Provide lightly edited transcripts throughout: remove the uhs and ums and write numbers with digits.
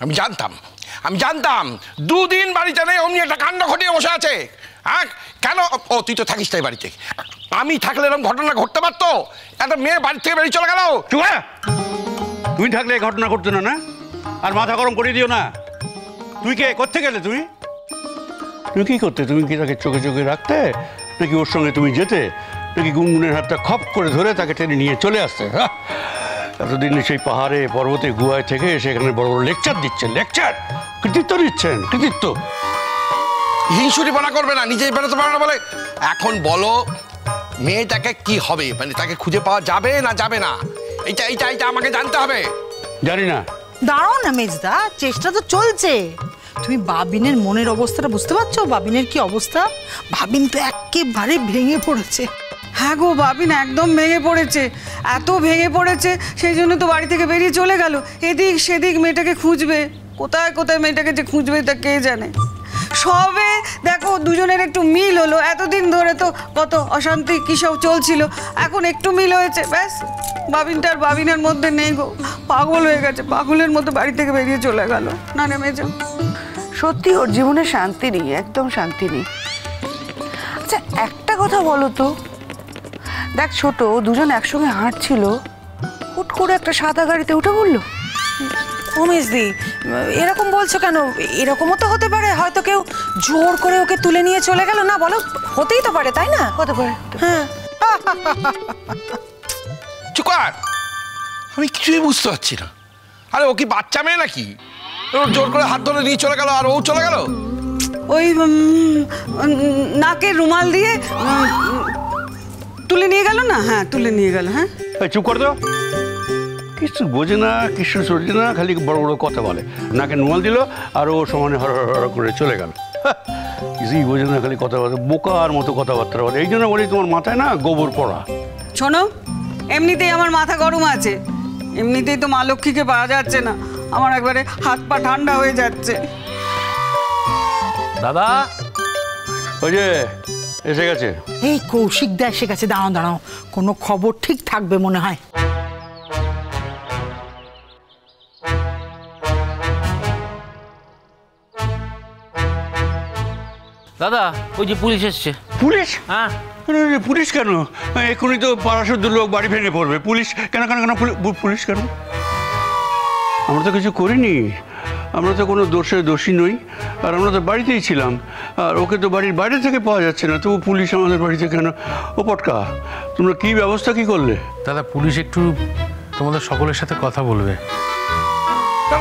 আমি জানতাম দুদিন বাড়িতে নেই, অমনি একটা কাণ্ড ঘটিয়ে বসে আছে। হ্যাঁ কেন? ও তুই তো থাকিস তাই বাড়িতে। আমি থাকলে এরকম ঘটনা ঘটতে পারতো? একটা মেয়ে বাড়ি থেকে বেরিয়ে চলে গেল। তুই থাকলে ঘটনা ঘটতো না? না আর মাথা গরম করে দিও না। তুই কে? করতে গেলে তুই কি করতে? তুমি কি তাকে চোখে চোখে রাখতে, নাকি ওর সঙ্গে তুমি যেতে, নাকি গুনগুনের হাতটা খপ করে ধরে তাকে টেনে নিয়ে চলে আসতে? এতদিন সেই পাহাড়ে পর্বতে গুহায় থেকে সেখানে বড় বড় লেকচার দিচ্ছেন, কৃতিত্ব দিচ্ছেন, কৃতিত্ব। হিংসুরি বলা করবে না, নিজেই বেরোতে পারে না বলে। এখন বলো মেয়েটাকে কি হবে, মানে তাকে খুঁজে পাওয়া যাবে না যাবে না? এইটা আমাকে জানতে হবে। জানি না। দাঁড়াও না মেজদা, চেষ্টা তো চলছে। তুমি বাবিনের মনের অবস্থাটা বুঝতে পারছো? বাবিনের কি অবস্থা? বাবিন তো একেবারে ভেঙে পড়েছে। হ্যাঁ গো, বাবিন একদম ভেঙে পড়েছে, এত ভেঙে পড়েছে সেই জন্য তো বাড়ি থেকে বেরিয়ে চলে গেল। এদিক সেদিক মেয়েটাকে খুঁজবে, কোথায় কোথায় মেয়েটাকে যে খুঁজবে তা কে জানে। সবে দেখো দুজনের একটু মিল হলো, এতদিন ধরে তো কত অশান্তি কী সব চলছিল, এখন একটু মিল হয়েছে, ব্যাস বাবিনটার বাবিনের মধ্যে নেই গো, পাগল হয়ে গেছে, পাগলের মতো বাড়ি থেকে বেরিয়ে চলে গেল। না নেমে যাও, সত্যি ওর জীবনে শান্তি নেই, একদম শান্তি নেই। আচ্ছা একটা কথা বলো তো, দেখ ছোট, দুজন একসঙ্গে হাঁটছিল, হুট করে একটা সাদা গাড়িতে উঠে পড়লো। ও মেজদি, এরকম বলছো কেন? এরকমও তো হতে পারে, হয়তো কেউ জোর করে ওকে তুলে নিয়ে চলে গেল। না বলো, হতেই তো পারে, তাই না? হতে পারে। হ্যাঁ। চুপ কর, আমি কিছুই বুঝতে পারছি না। আরে ও কি বাচ্চা মেয়ে নাকি? ওর জোর করে হাত ধরে নিয়ে চলে গেল আর ও চলে গেল? ওই নাকের রুমাল দিয়ে তুলে নিয়ে গেল না? হ্যাঁ তুলে নিয়ে গেল। হ্যাঁ চুপ কর তো, কিছু বোঝে না, কিছু চলছে না, খালি বড় বড় কথা বলে। নাকে রুমাল দিল আর ও সমানে হর করে চলে গেল। কিছুই বোঝে না, খালি কথা বলে, বোকার মতো কথাবার্তা বলে। এই জন্য বলি তোমার মাথায় না গোবর পড়া। শোনো, এমনিতেই আমার মাথা গরম আছে, এমনিতেই তো মা লক্ষ্মীকে পাওয়া যাচ্ছে না, আমার একবারে হাত পা ঠান্ডা হয়ে যাচ্ছে। দাদা ওই যে এসে গেছে। এই কৌশিক দা এসে গেছে। দাঁড়াও, কোনো খবর ঠিক থাকবে মনে হয়। দাদা ওই যে পুলিশ এসছে। পুলিশ? হ্যাঁ। পুলিশ কেন? এখনই তো পাড়াশুদ্ধ লোক বাড়ি ভেঙে পড়বে। পুলিশ কেন কেন কেন পুলিশ কেন? আমরা তো কিছু করিনি, আমরা তো কোনো দোষী নই, আর আমরা তো বাড়িতেই ছিলাম, আর ওকে তো বাড়ির বাইরে থেকে পাওয়া যাচ্ছে না, তবু পুলিশ আমাদের বাড়িতে কেন? ও পটকা, তোমরা কি ব্যবস্থা কি করলে? দাদা পুলিশ একটু তোমাদের সকলের সাথে কথা বলবে।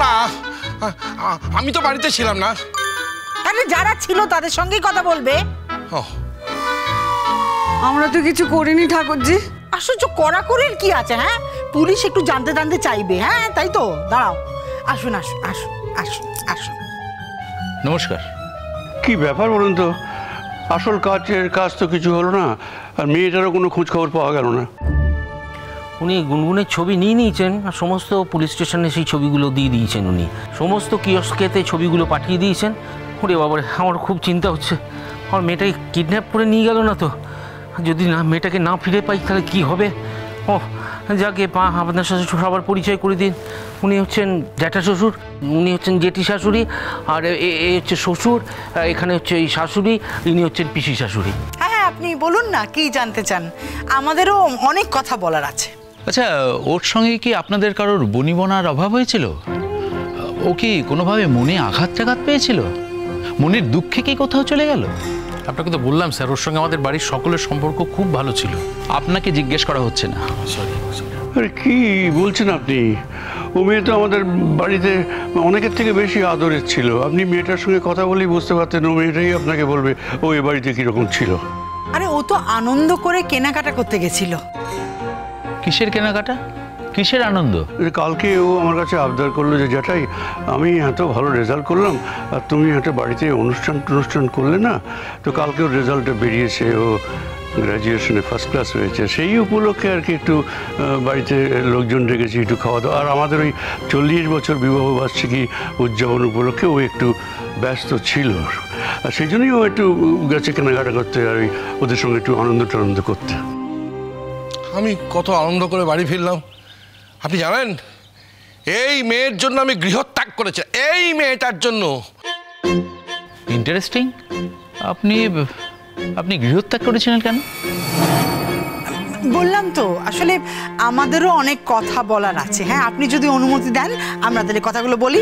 না আমি তো বাড়িতে ছিলাম না। আরে যারা ছিল তাদের সঙ্গেই কথা বলবে। আমরা তো কিছু করিনি ঠাকুরজি। আশ্চর্য, কড়াকড়ির কি আছে? হ্যাঁ, পুলিশ একটু জানতে চাইবে। হ্যাঁ তাই তো, দাঁড়াও, আসুন আসুন আসুন আসুন আসুন। নমস্কার। কি ব্যাপার বলুন তো? আসল কাজ তো কিছু হলো না, আর মেয়েটারও কোনো খোঁজ খবর পাওয়া গেল না। উনি গুনগুনের ছবি নিয়ে নিয়েছেন আর সমস্ত পুলিশ স্টেশনে সেই ছবিগুলো দিয়ে দিয়েছেন। উনি সমস্ত কিয়স্কেতে ছবিগুলো পাঠিয়ে দিয়েছেন। ওরে বাবারে, আমার খুব চিন্তা হচ্ছে, আমার মেয়েটাকে কিডন্যাপ করে নিয়ে গেল না তো? যদি না মেয়েটাকে না ফিরে পাই তাহলে কী হবে? ও যাকে আপনার সাথে সবার পরিচয় করে দিন। উনি হচ্ছেন জ্যাঠা শ্বশুর, উনি হচ্ছেন জেঠি শাশুড়ি, আর এ হচ্ছে শ্বশুর, এখানে হচ্ছে এই শাশুড়ি, ইনি হচ্ছেন পিসি শাশুড়ি। হ্যাঁ আপনি বলুন না কি জানতে চান, আমাদেরও অনেক কথা বলার আছে। আচ্ছা, ওর সঙ্গে কি আপনাদের কারোর বনিবনার অভাব হয়েছিল? ও কি কোনোভাবে মনে আঘাত পেয়েছিল? মনের দুঃখে কি কোথাও চলে গেল? আপনাকে তো বললাম স্যার, ওর সঙ্গে আমাদের বাড়ির সকলের সম্পর্ক খুব ভালো ছিল। আপনাকে জিজ্ঞেস করা হচ্ছে না। সরি। আরে কি বলছেন আপনি? ও মেয়ে তো আমাদের বাড়িতে অনেকের থেকে বেশি আদরের ছিল। আপনি মেয়েটার সঙ্গে কথা বলেই বুঝতে পারতেন, ও মেয়েটাই আপনাকে বলবে ও এ বাড়িতে কীরকম ছিল। আরে ও তো আনন্দ করে কেনাকাটা করতে গেছিল। কিসের কেনাকাটা, কিসের আনন্দ? কালকে ও আমার কাছে আবদার করলো যে জ্যাঠাই, আমি এত ভালো রেজাল্ট করলাম আর তুমি একটা বাড়িতে অনুষ্ঠান করলে না, তো কালকে ওর রেজাল্টটা বেরিয়েছে, ও গ্র্যাজুয়েশনে ফার্স্ট ক্লাস হয়েছে, সেই উপলক্ষে আর কি একটু বাড়িতে লোকজন ডেকেছি একটু খাওয়া দাওয়া। আর আমাদের ওই 40 বছর বিবাহ বার্ষিকী উদযাপন উপলক্ষে ও একটু ব্যস্ত ছিল, আর সেই জন্যই ও একটু গেছে কেনাকাটা করতে আর ওদের সঙ্গে একটু আনন্দ করতে। আমি কত আনন্দ করে বাড়ি ফিরলাম। আপনি জানেন এই মেয়ের জন্য আমি গৃহত্যাগ করেছি, এই মেয়েটার জন্য। ইন্টারেস্টিং। আপনি আপনি গৃহত্যাগ করেছিলেন কেন? বললাম তো আসলে আমাদেরও অনেক কথা বলার আছে। হ্যাঁ, আপনি যদি অনুমতি দেন আমরা তাহলে কথাগুলো বলি।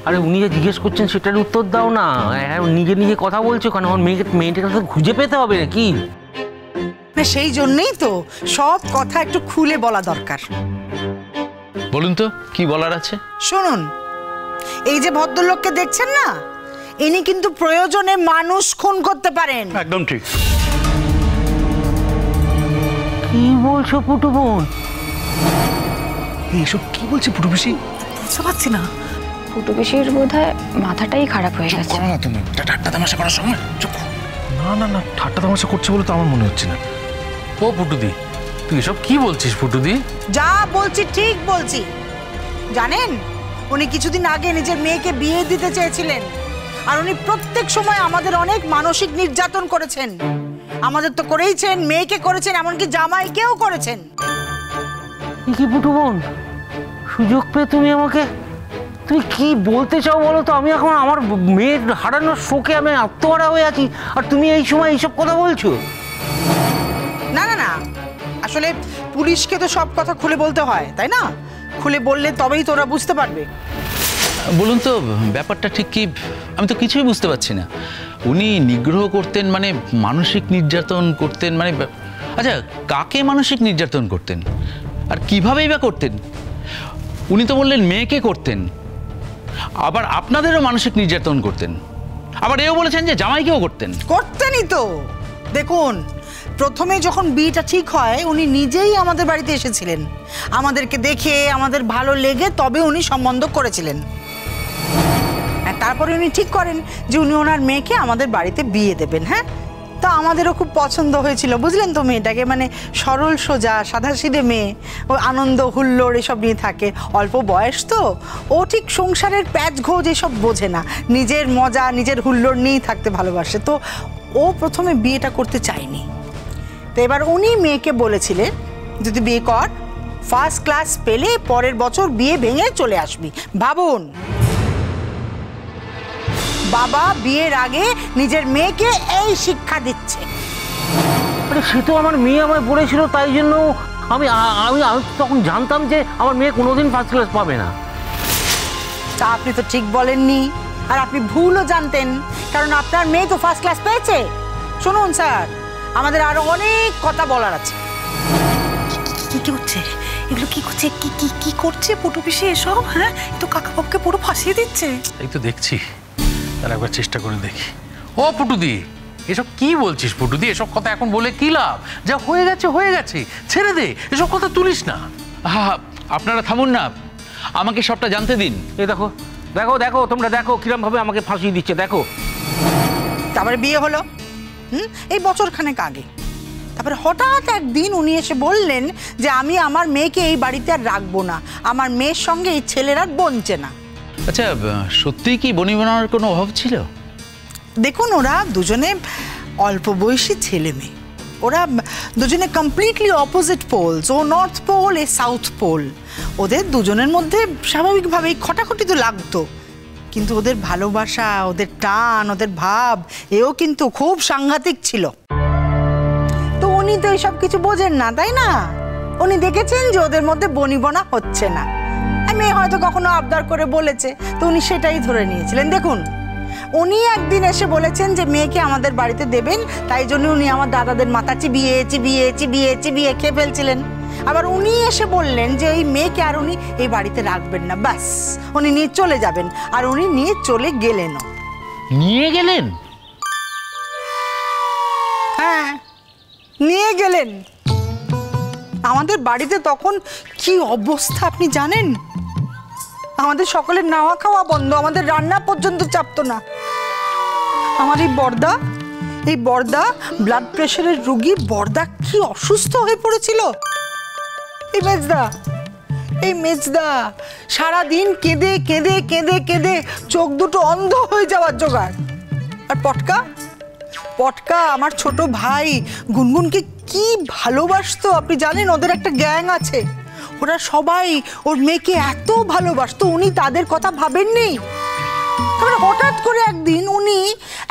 আরে উনি যে জিজ্ঞেস করছেন সেটার উত্তর দাও না। নিজে নিজে কথা বলছো কেন? আমার মেয়েটাকে তো খুঁজে পেতে হবে নাকি? সেই জন্যই তো সব কথা একটু খুলে বলা দরকার। বলুন তো কি বলার আছে। শুনুন, এই যে ভদ্রলোককে দেখছেন না, ইনি কিন্তু প্রয়োজনে মানুষ খুন করতে পারেন। একদম ঠিক। কি বলছো পুটু বোন? এইসব কি বলছে পুটু পিসি? বুঝতে পারছি না। পুটু পিসির বোধহয় মাথাটাই খারাপ হয়ে গেছে। করো না তুমি, এটা ঠাট্টা তামাশা করার সময়। চুপ। না না না, ঠাট্টা তামাশা করছে বলে তো আমার মনে হচ্ছে না। ও পুটুদি, তুই এসব কি বলছিস পুটুদি? যা বলছি ঠিক বলছি। জানেন, উনি কিছুদিন আগে নিজের মেয়েকে বিয়ে দিতে চেয়েছিলেন, আর উনি প্রত্যেক সময় আমাদের অনেক মানসিক নির্যাতন করেছেন। আমাদের তো করেইছেন, মেয়েকে করেছেন, এমনকি জামাইকেও করেছেন। কি পুটু বোন, সুযোগ পেয়ে তুমি আমাকে, তুমি কি বলতে চাও বলো তো? আমি এখন আমার মেয়ের হারানোর শোকে আমি আত্মহারা হয়ে আছি, আর তুমি এই সময় এইসব কথা বলছো? না না না, আসলে পুলিশকে তো সব কথা খুলে বলতে হয়, তাই না? খুলে বললে তবেই তোরা বুঝতে পারবে। বলুন তো ব্যাপারটা ঠিক কি? আমি তো কিছুই বুঝতে পারছি না। উনি নিগ্রহ করতেন মানে মানসিক নির্যাতন করতেন মানে, আচ্ছা কাকে মানসিক নির্যাতন করতেন আর কিভাবেই বা করতেন? উনি তো বললেন মেয়েকে করতেন, আবার আপনাদেরও মানসিক নির্যাতন করতেন, আবার এও বলেছেন যে জামাইকেও করতেন। করতেনই তো। দেখুন, প্রথমে যখন বিয়েটা ঠিক হয় উনি নিজেই আমাদের বাড়িতে এসেছিলেন। আমাদেরকে দেখে আমাদের ভালো লেগে তবে উনি সম্বন্ধ করেছিলেন। তারপরে উনি ঠিক করেন যে উনি ওনার মেয়েকে আমাদের বাড়িতে বিয়ে দেবেন। হ্যাঁ, তো আমাদেরও খুব পছন্দ হয়েছিল, বুঝলেন তো মেয়েটাকে। মানে সরল সোজা সাধাসিধে মেয়ে, ও আনন্দ হুল্লোড় এসব নিয়ে থাকে। অল্প বয়স তো, ও ঠিক সংসারের প্যাচ ঘোজ এসব বোঝে না, নিজের মজা নিজের হুল্লোড় নিয়েই থাকতে ভালোবাসে। তো ও প্রথমে বিয়েটা করতে চায়নি। তো এবার উনি মেয়েকে বলেছিলেন যদি বিয়ে কর, ফার্স্ট ক্লাস পেলে পরের বছর বিয়ে ভেঙে চলে আসবি। ভাবুন, বাবা বিয়ের আগে নিজের মেয়েকে এই শিক্ষা দিচ্ছে। আরে সে তো আমার মেয়ে আমায় পড়েছিল, তাই জন্য আমি আমি আমি তখন জানতাম যে আমার মেয়ে কোনোদিন ফার্স্ট ক্লাস পাবে না। তা আপনি তো ঠিক বলেননি, আর আপনি ভুলও জানতেন, কারণ আপনার মেয়ে তো ফার্স্ট ক্লাস পেয়েছে। শুনুন স্যার, আমাদের আরো অনেক কথা বলার আছে। কি করছে এগুলো? কি করছে? কি করছে পুটু পিসি এসব? হ্যাঁ, তো কাকাবাবুকে পুরো ফাঁসিয়ে দিচ্ছে। এই তো দেখছি, তার একবার চেষ্টা করে দেখি। ও পুটুদি, এসব কি বলছিস পুটুদি? এসব কথা এখন বলে কি লাভ? যা হয়ে গেছে হয়ে গেছে, ছেড়ে দে, এসব কথা তুলিস না। হ্যাঁ, আপনারা থামুন না, আমাকে সবটা জানতে দিন। এই দেখো দেখো দেখো, তোমরা দেখো কিরম ভাবে আমাকে ফাঁসিয়ে দিচ্ছে, দেখো। তারপরে বিয়ে হলো, এই বছর খানেক আগে। তারপরে হঠাৎ একদিন উনি এসে বললেন যে আমি আমার মেয়েকে এই বাড়িতে আর রাখবো না, আমার মেয়ের সঙ্গে এই ছেলেরা বনছে না। আচ্ছা, সত্যিই কি বনিবনার কোনো অভাব ছিল? দেখুন, ওরা দুজনে অল্প বয়সী ছেলে মেয়ে, ওরা দুজনে কমপ্লিটলি অপোজিট পোলস। ও নর্থ পোল, এ সাউথ পোল। ওদের দুজনের মধ্যে স্বাভাবিকভাবেই খটাখটি তো লাগতো, কিন্তু ওদের ভালোবাসা, ওদের টান, ওদের ভাব এও কিন্তু খুব সাংঘাতিক ছিল। তো উনি তো এইসব কিছু বোঝেন না, তাই না? উনি দেখেছেন যে ওদের মধ্যে বনিবনা হচ্ছে না, মেয়ে হয়তো কখনো আবদার করে বলেছে, তো উনি সেটাই ধরে নিয়েছিলেন। দেখুন, উনি একদিন এসে বলেছেন যে মেয়েকে আমাদের বাড়িতে দেবেন, তাই জন্য উনি আমার দাদাদের মাথা চিবিয়ে চিবিয়ে চিবিয়ে চিবিয়ে খেয়ে ফেলছিলেন। আবার উনি এসে বললেন যে এই মেয়েকে আর উনি এই বাড়িতে রাখবেন না, ব্যাস উনি নিয়ে চলে যাবেন। আর উনি নিয়ে চলে গেলেনও। নিয়ে গেলেন? হ্যাঁ, নিয়ে গেলেন। আমাদের বাড়িতে তখন কি অবস্থা আপনি জানেন? আমাদের সকলের নাওয়া খাওয়া বন্ধ, আমাদের রান্না পর্যন্ত চাপতো না। আমার এই বর্দা ব্লাড প্রেশারের রোগী, বর্দা কি অসুস্থ হয়ে পড়েছিল। এই মেজদা সারাদিন কেঁদে কেঁদে কেঁদে কেঁদে চোখ দুটো অন্ধ হয়ে যাওয়ার জোগাড়। আর পটকা আমার ছোট ভাই গুনগুনকে কি ভালোবাসতো আপনি জানেন? ওদের একটা গ্যাং আছে, ওরা সবাই ওর মেয়েকে এত ভালোবাসতো, উনি তাদের কথা ভাবেননি। তারপরে হঠাৎ করে একদিন উনি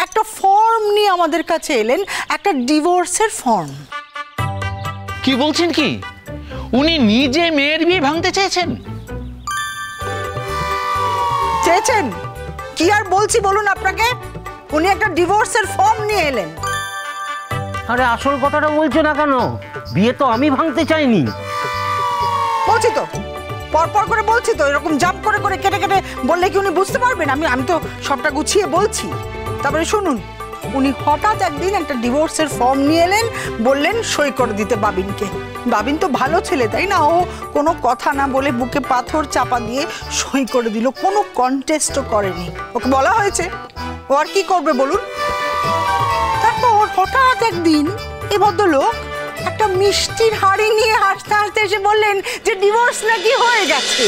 একটা ফর্ম নিয়ে আমাদের কাছে এলেন, একটা ডিভোর্সের ফর্ম। কি বলছেন কি? উনি নিজে মেয়ের বিয়ে ভাঙতে চেয়েছেন? চেয়েছেন কি আর বলছি বলুন আপনাকে, উনি একটা ডিভোর্সের ফর্ম নিয়ে এলেন। আরে আসল কথাটা বলছো না কেন? বিয়ে তো আমি ভাঙতে চাইনি। বলছি তো, পরপর করে বলছি তো, এরকম জাম্প করে করে কেটে কেটে বললে কি উনি বুঝতে পারবেন? আমি তো সবটা গুছিয়ে বলছি। তারপরে শুনুন, উনি হঠাৎ একদিন একটা ডিভোর্সের ফর্ম নিয়ে এলেন, বললেন সই করে দিতে বাবিনকে। বাবিন তো ভালো ছেলে, তাই না? ও কোনো কথা না বলে বুকে পাথর চাপা দিয়ে সই করে দিল, কোনো কন্টেস্টও করেনি। ওকে বলা হয়েছে, ও আর কি করবে বলুন? তারপর হঠাৎ একদিন এ ভদ্রলোক একটা মিষ্টির হাড়ি নিয়ে হাসতে হাসতে এসে বললেন যে ডিভোর্স নাকি হয়ে গেছে।